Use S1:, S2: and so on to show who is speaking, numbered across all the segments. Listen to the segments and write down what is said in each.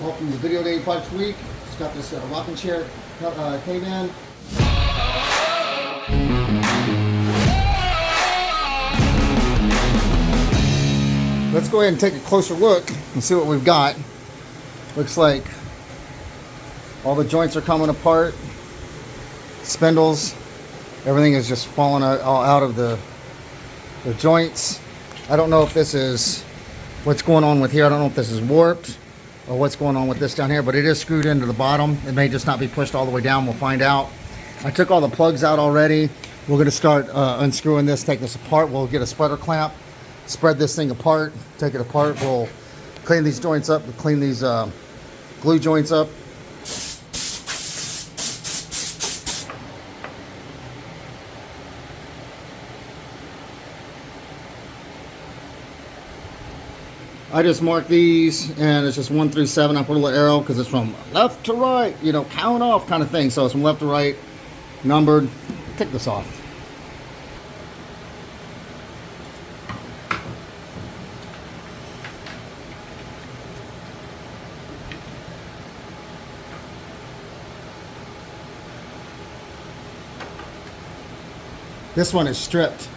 S1: Welcome to Video Day Project Week. Just got this rocking chair came in. Let's go ahead and take a closer look and see what we've got. Looks like all the joints are coming apart. Spindles, everything is just falling all out of the joints. I don't know if this is what's going on with here. I don't know if this is warped or what's going on with this down here, but it is screwed into the bottom. It may just not be pushed all the way down. We'll find out. I took all the plugs out already. We're going to start unscrewing this, take this apart. We'll get a spreader clamp, spread this thing apart, take it apart. We'll clean these joints up, we'll clean these glue joints up. I just marked these, and it's just 1 through 7. I put a little arrow because it's from left to right, you know, count off kind of thing. So it's from left to right, numbered. Take this off. This one is stripped,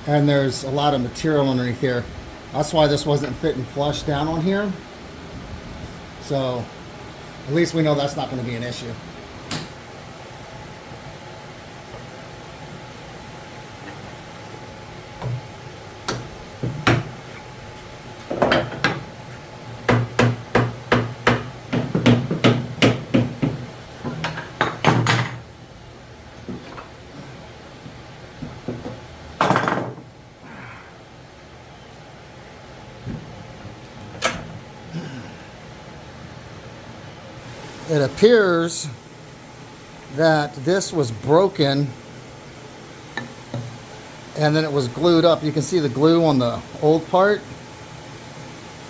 S1: and there's a lot of material underneath here. That's why this wasn't fitting flush down on here. So at least we know that's not going to be an issue. It appears that this was broken and then it was glued up. You can see the glue on the old part.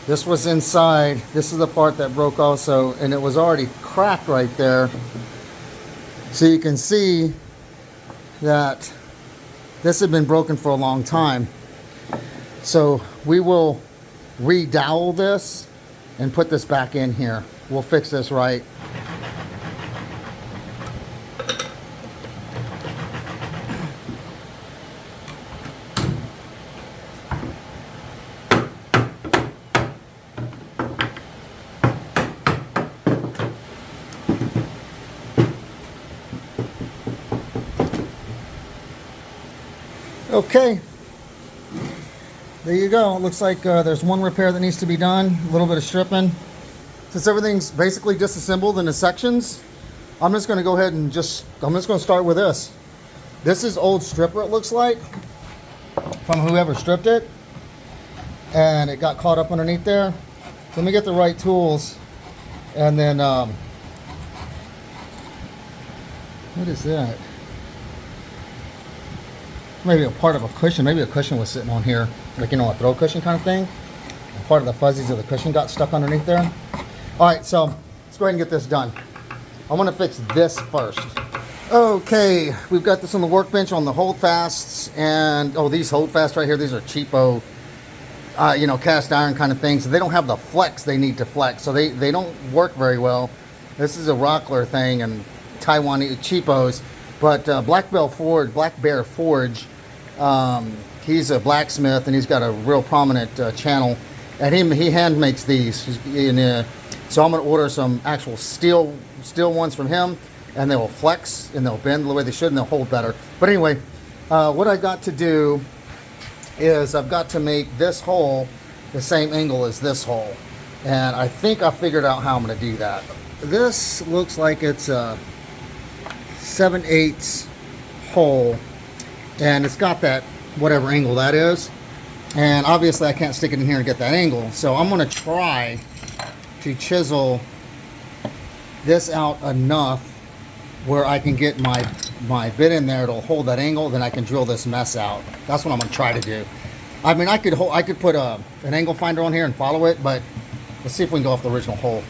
S1: This was inside. This is the part that broke also, and it was already cracked right there. So you can see that this had been broken for a long time. So we will re-dowel this and put this back in here. We'll fix this right. Okay, there you go. It looks like there's one repair that needs to be done, a little bit of stripping. Since everything's basically disassembled into sections, I'm just going to go ahead and I'm just going to start with this. This is old stripper, it looks like, from whoever stripped it, and it got caught up underneath there. So let me get the right tools, and then what is that? Maybe a part of a cushion. Maybe a cushion was sitting on here, like, you know, a throw cushion kind of thing. And part of the fuzzies of the cushion got stuck underneath there. All right, so let's go ahead and get this done. I'm gonna fix this first. Okay, we've got this on the workbench on the holdfasts, and oh, these holdfasts right here, these are cheapo, you know, cast iron kind of things. So they don't have the flex they need to flex, so they don't work very well. This is a Rockler thing, and Taiwanese cheapos, but Black Bear Forge. He's a blacksmith, and he's got a real prominent channel, and he hand makes these. So I'm going to order some actual steel ones from him, and they will flex and they'll bend the way they should, and they'll hold better. But anyway, what I got to do is I've got to make this hole the same angle as this hole, and I think I figured out how I'm going to do that. This looks like it's a 7/8 hole, and it's got that whatever angle that is, and obviously I can't stick it in here and get that angle, so I'm going to try to chisel this out enough where I can get my bit in there. It'll hold that angle, then I can drill this mess out. That's what I'm going to try to do. I mean, I could put an angle finder on here and follow it, but let's see if we can go off the original hole.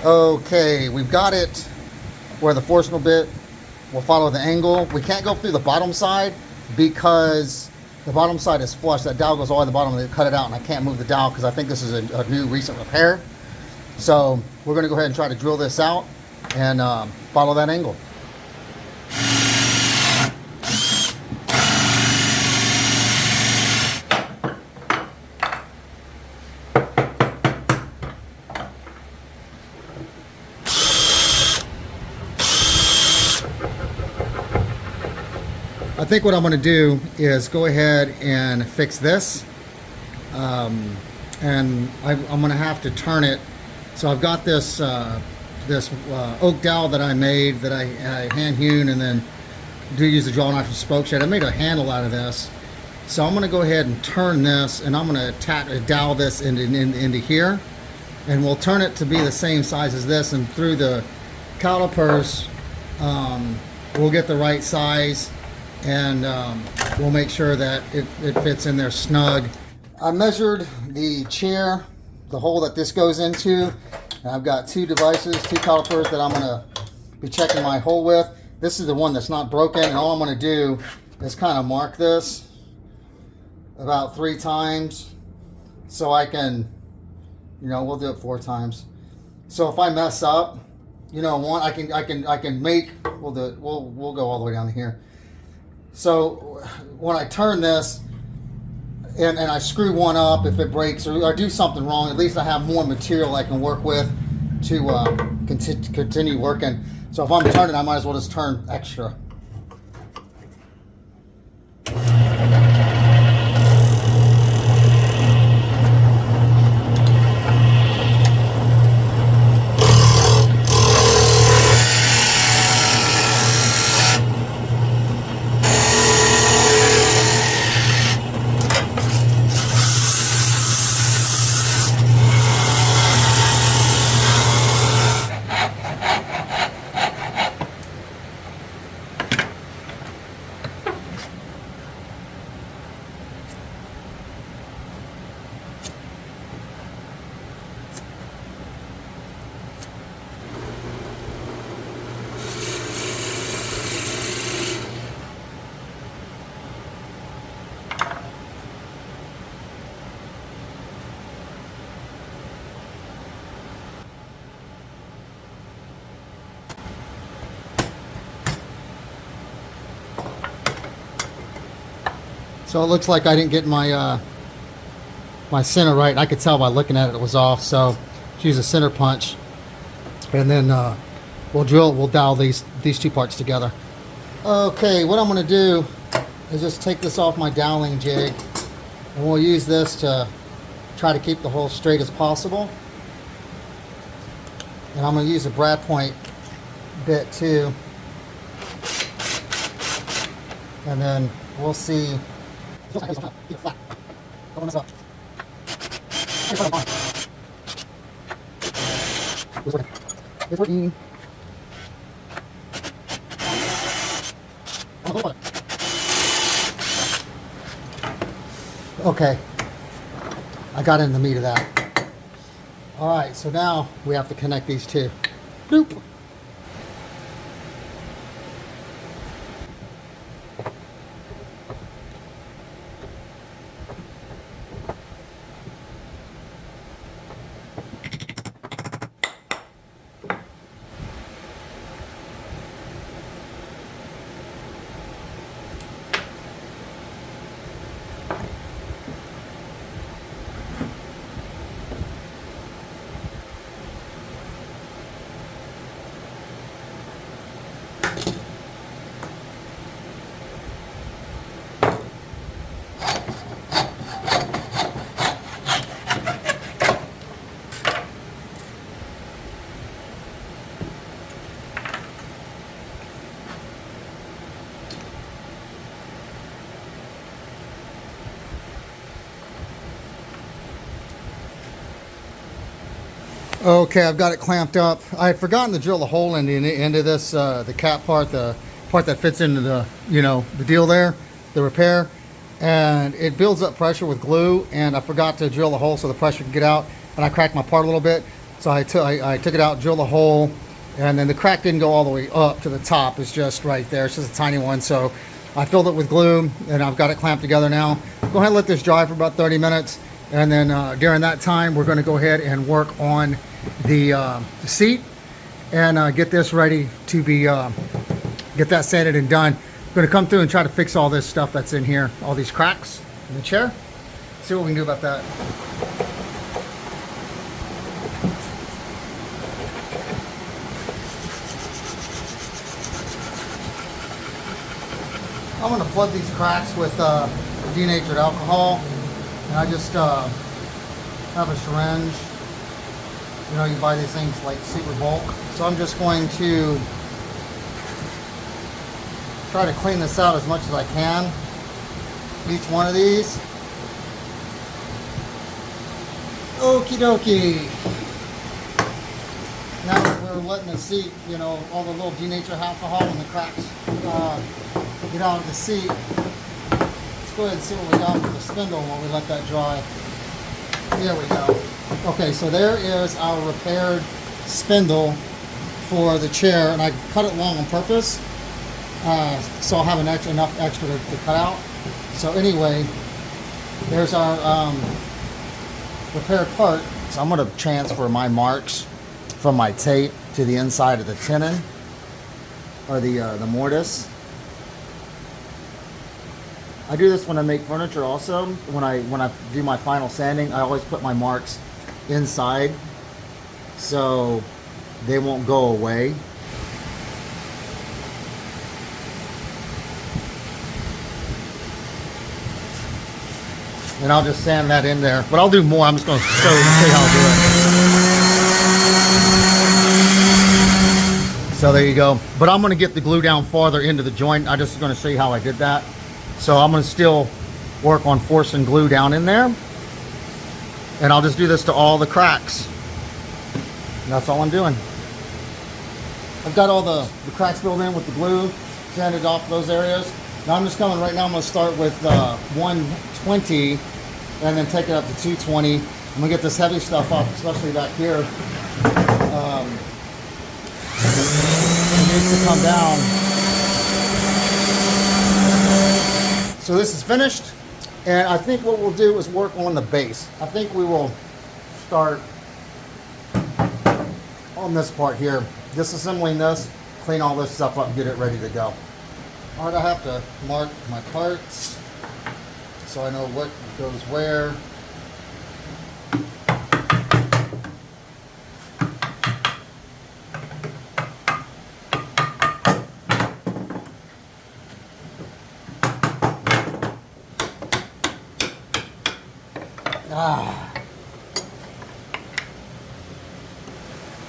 S1: Okay, we've got it where the forcible bit will follow the angle. We can't go through the bottom side because the bottom side is flush. That dowel goes all the way to the bottom and they cut it out, and I can't move the dowel because I think this is a new recent repair. So we're going to go ahead and try to drill this out and follow that angle. I think what I'm going to do is go ahead and fix this, and I'm going to have to turn it. So I've got this oak dowel that I made, that I hand hewn, and then do use the draw knife and spoke shed. I made a handle out of this, so I'm going to go ahead and turn this, and I'm going to dowel this into here, and we'll turn it to be the same size as this, and through the calipers we'll get the right size, and we'll make sure that it fits in there snug. I measured the chair, the hole that this goes into, and I've got two devices, two calipers that I'm going to be checking my hole with. This is the one that's not broken, and all I'm going to do is kind of mark this about 3 times so I can, we'll do it 4 times. So if I mess up, I can make, we'll do it, we'll go all the way down here. So when I turn this and I screw one up, if it breaks or I do something wrong, at least I have more material I can work with to continue working. So if I'm turning, I might as well just turn extra. So it looks like I didn't get my my center right. I could tell by looking at it, it was off. So use a center punch, and then we'll dowel these 2 parts together. Okay, what I'm going to do is just take this off my doweling jig, and we'll use this to try to keep the hole straight as possible. And I'm going to use a brad point bit too, and then we'll see. Flat. Don't mess up. It's working. Okay, I got in the meat of that. All right, so now we have to connect these two. Bloop. Okay, I've got it clamped up. I had forgotten to drill the hole into this, the cap part, the part that fits into the, the deal there, the repair. And it builds up pressure with glue, and I forgot to drill the hole so the pressure can get out, and I cracked my part a little bit. So I took it out, drilled a hole, and then the crack didn't go all the way up to the top. It's just right there. It's just a tiny one. So I filled it with glue, and I've got it clamped together now. Go ahead and let this dry for about 30 minutes. And then during that time, we're going to go ahead and work on the seat and get this ready to be, get that sanded and done. I'm going to come through and try to fix all this stuff that's in here, all these cracks in the chair. See what we can do about that. I'm going to flood these cracks with denatured alcohol, and I just have a syringe. You know, you buy these things like super bulk. So I'm just going to try to clean this out as much as I can. Each one of these. Okie dokie. Now that we're letting the seat, you know, all the little denatured alcohol and the cracks get out of the seat. Let's go ahead and see what we got with the spindle while we let that dry. There we go. Okay, so there is our repaired spindle for the chair, and I cut it long on purpose, so I'll have enough extra to cut out. So anyway, there's our repaired part. So I'm going to transfer my marks from my tape to the inside of the tenon, or the mortise. I do this when I make furniture also. When I do my final sanding, I always put my marks inside so they won't go away. And I'll just sand that in there. But I'll do more. I'm just going to show you how I do it. So there you go. But I'm going to get the glue down farther into the joint. I'm just going to show you how I did that. So I'm going to still work on forcing glue down in there. And I'll just do this to all the cracks. And that's all I'm doing. I've got all the cracks filled in with the glue, sanded off those areas. Now I'm just coming right now, I'm going to start with 120 and then take it up to 220. I'm going to get this heavy stuff off, especially back here. It needs to come down. So this is finished, and I think what we'll do is work on the base. I think we will start on this part here, disassembling this, clean all this stuff up and get it ready to go. All right, I have to mark my parts so I know what goes where.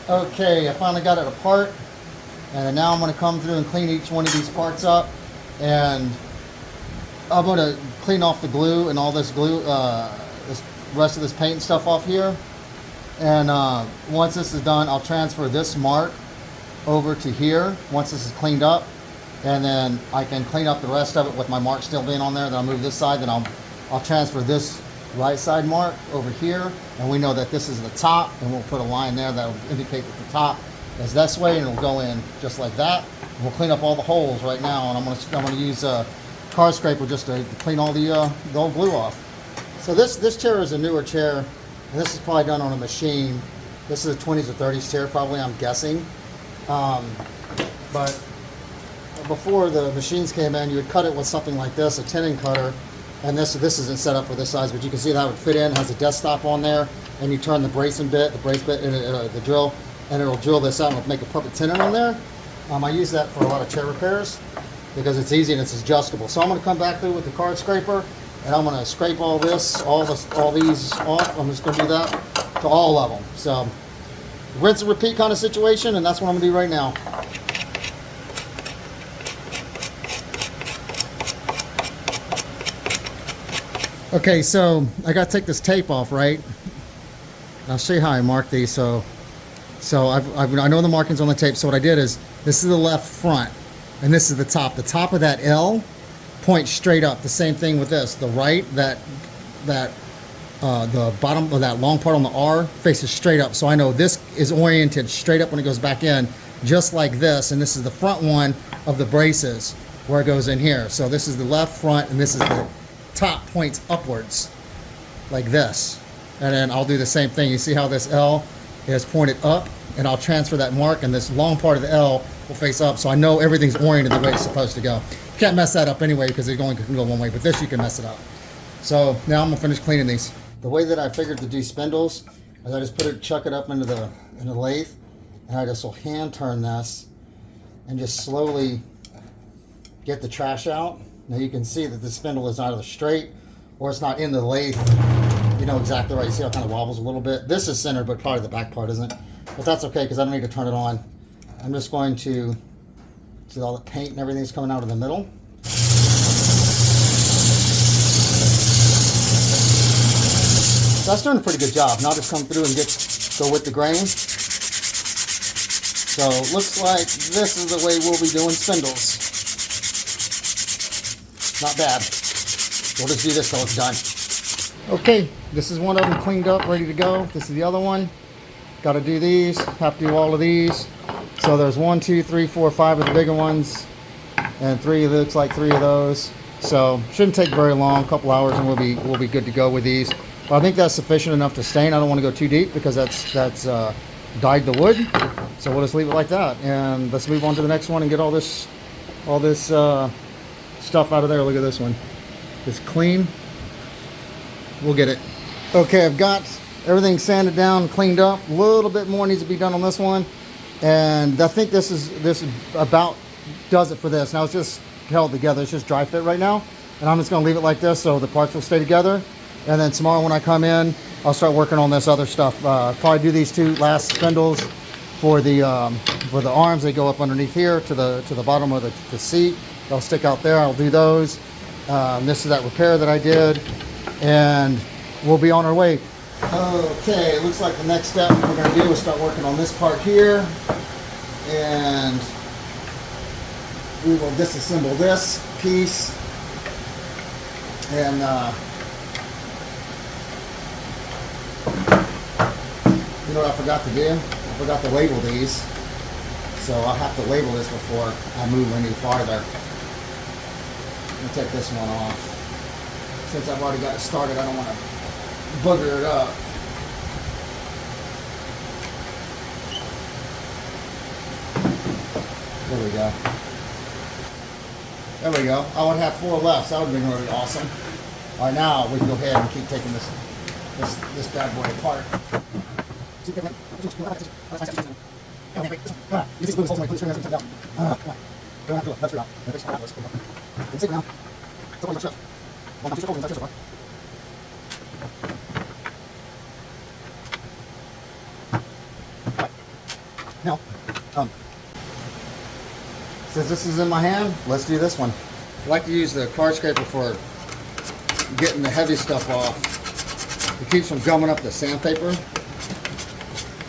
S1: Okay, I finally got it apart, and now I'm going to come through and clean each one of these parts up, and I'm going to clean off the glue and all this glue, this rest of this paint and stuff off here. And once this is done, I'll transfer this mark over to here once this is cleaned up, and then I can clean up the rest of it with my mark still being on there. Then I'll move this side, then I'll transfer this right side mark over here, and we know that this is the top, and we'll put a line there that will indicate that the top is this way, and it'll go in just like that. And we'll clean up all the holes right now, and I'm going to use a car scraper just to clean all the old glue off. So this chair is a newer chair, and this is probably done on a machine. This is a 20s or 30s chair probably, I'm guessing. But before the machines came in, you would cut it with something like this, a tenon cutter. And this isn't set up for this size, but you can see that would fit in. It has a desktop on there, and you turn the brace bit, and the drill, and it'll drill this out and it'll make a perfect tenon on there. I use that for a lot of chair repairs because it's easy and it's adjustable. So I'm going to come back through with the card scraper, and I'm going to scrape all these off. I'm just going to do that to all of them. So rinse and repeat kind of situation, and that's what I'm going to do right now. Okay, so I got to take this tape off, right? I'll show you how I mark these. So I know the markings on the tape. So what I did is, this is the left front, and this is the top. The top of that L points straight up. The same thing with this. The right, that the bottom of that long part on the R faces straight up. So I know this is oriented straight up when it goes back in, just like this. And this is the front one of the braces where it goes in here. So this is the left front, and this is the top points upwards like this. And then I'll do the same thing. You see how this L is pointed up, and I'll transfer that mark, and this long part of the L will face up. So I know everything's oriented the way it's supposed to go. You can't mess that up anyway because it only can go one way, but this you can mess it up. So now I'm gonna finish cleaning these. The way that I figured to do spindles is I just chuck it up into the lathe, and I just will hand turn this and just slowly get the trash out. Now you can see that the spindle is either straight or it's not in the lathe, you know, exactly right. You see how it kind of wobbles a little bit. This is centered, but probably the back part isn't. But that's okay because I don't need to turn it on. I'm just going to see all the paint and everything's coming out of the middle. That's doing a pretty good job. Now just come through and go with the grain. So it looks like this is the way we'll be doing spindles. Not bad. We'll just do this till it's done. Okay, this is one of them cleaned up, ready to go. This is the other one. Got to do these. Have to do all of these. So there's 1, 2, 3, 4, 5 of the bigger ones, and looks like 3 of those. So shouldn't take very long, a couple hours, and we'll be good to go with these. But I think that's sufficient enough to stain. I don't want to go too deep because that's dyed the wood. So we'll just leave it like that, and let's move on to the next one and get all this stuff out of there. Look at this one. It's clean. We'll get it. Okay, I've got everything sanded down, cleaned up. A little bit more needs to be done on this one, and I think this about does it for this. Now it's just held together. It's just dry fit right now, and I'm just going to leave it like this so the parts will stay together. And then tomorrow when I come in, I'll start working on this other stuff. Probably do these 2 last spindles for the arms. They go up underneath here to the bottom of the seat. They'll stick out there. I'll do those. This is that repair that I did, and we'll be on our way. Okay, it looks like the next step we're going to do is start working on this part here, and we will disassemble this piece, and you know what I forgot to do? I forgot to label these. So I'll have to label this before I move any farther. I'm going to take this one off. Since I've already got it started, I don't want to booger it up. There we go. There we go. I would have 4 left, so that would have been really awesome. All right, now we can go ahead and keep taking this bad boy apart. Now, since this is in my hand, let's do this one. I like to use the card scraper for getting the heavy stuff off. It keeps from gumming up the sandpaper.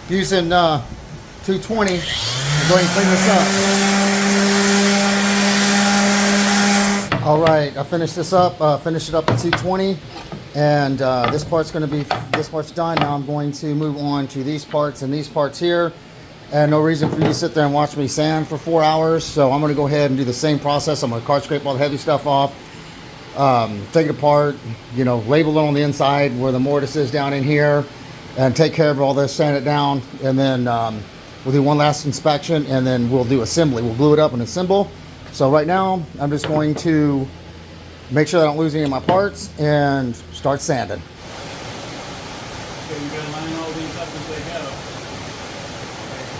S1: Using 220, I'm going to clean this up. All right, I finished this up. Finished it up at 220, and this part's done. Now I'm going to move on to these parts and these parts here. And no reason for you to sit there and watch me sand for 4 hours. So I'm going to go ahead and do the same process. I'm going to card scrape all the heavy stuff off. Take it apart, you know, label it on the inside where the mortise is down in here, and take care of all this, sand it down, and then we'll do one last inspection, and then we'll do assembly. We'll glue it up and assemble. So right now, I'm just going to make sure I don't lose any of my parts and start sanding.
S2: So you gotta line all these up as they go.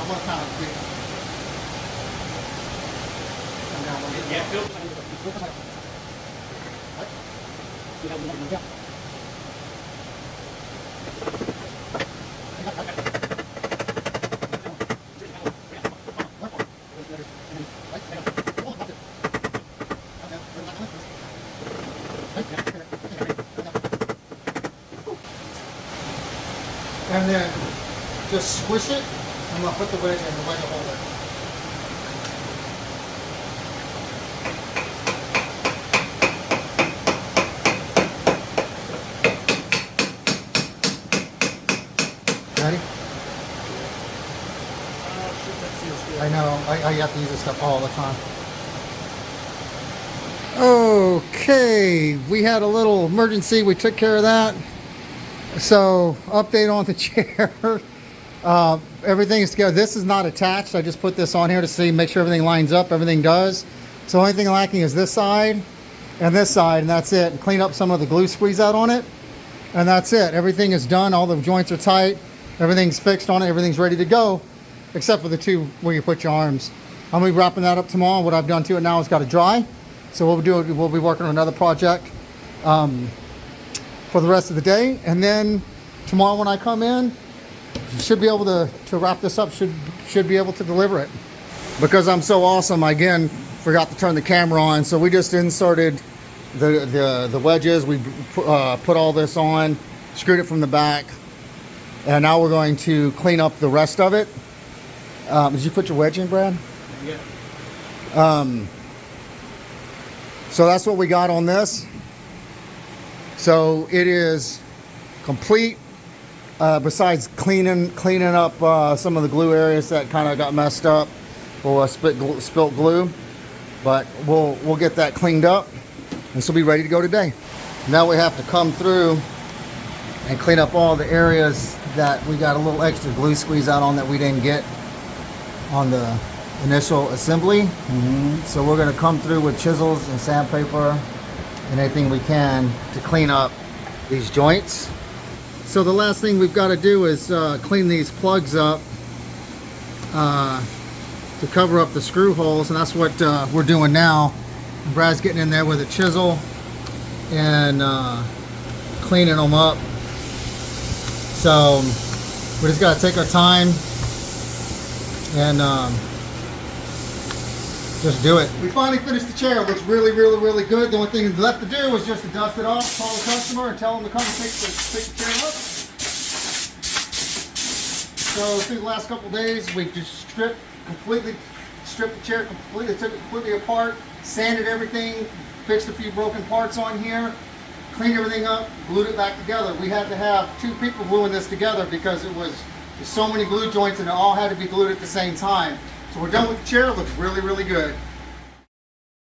S1: I'm gonna kind of and then just squish it. I'm gonna put the wedge in the wedge will hold it. have to use this stuff all the time. Okay, we had a little emergency. We took care of that. So, update on the chair. Everything is together. This is not attached. I just put this on here to see, make sure everything lines up. Everything does. So, the only thing lacking is this side, and that's it. And clean up some of the glue squeeze out on it, and that's it. Everything is done. All the joints are tight. Everything's fixed on it. Everything's ready to go, except for the two where you put your arms. I'm gonna be wrapping that up tomorrow. What I've done to it now is got to dry. So we'll be working on another project for the rest of the day, and then tomorrow when I come in, should be able to wrap this up. Should be able to deliver it. Because I'm so awesome, I again forgot to turn the camera on. So we just inserted the wedges. We put all this on, screwed it from the back, and now we're going to clean up the rest of it. Did you put your wedge in, Brad?
S2: Yeah.
S1: So that's what we got on this. So it is complete. Besides cleaning up some of the glue areas that kind of got messed up, or spilt glue, but we'll get that cleaned up. This will be ready to go today. Now we have to come through and clean up all the areas that we got a little extra glue squeeze out on that we didn't get on the initial assembly. So we're going to come through with chisels and sandpaper and anything we can to clean up these joints. So the last thing we've got to do is clean these plugs up to cover up the screw holes, and that's what we're doing now. Brad's getting in there with a chisel and cleaning them up. So we just got to take our time and just do it. We finally finished the chair. It looks really, really, really good. The only thing left to do is just to dust it off, call the customer, and tell them to come and pick the chair up. So through the last couple of days, we just stripped the chair completely, took it completely apart, sanded everything, fixed a few broken parts on here, cleaned everything up, glued it back together. We had to have 2 people gluing this together because there's so many glue joints and it all had to be glued at the same time. So we're done with the chair. It looks really, really good.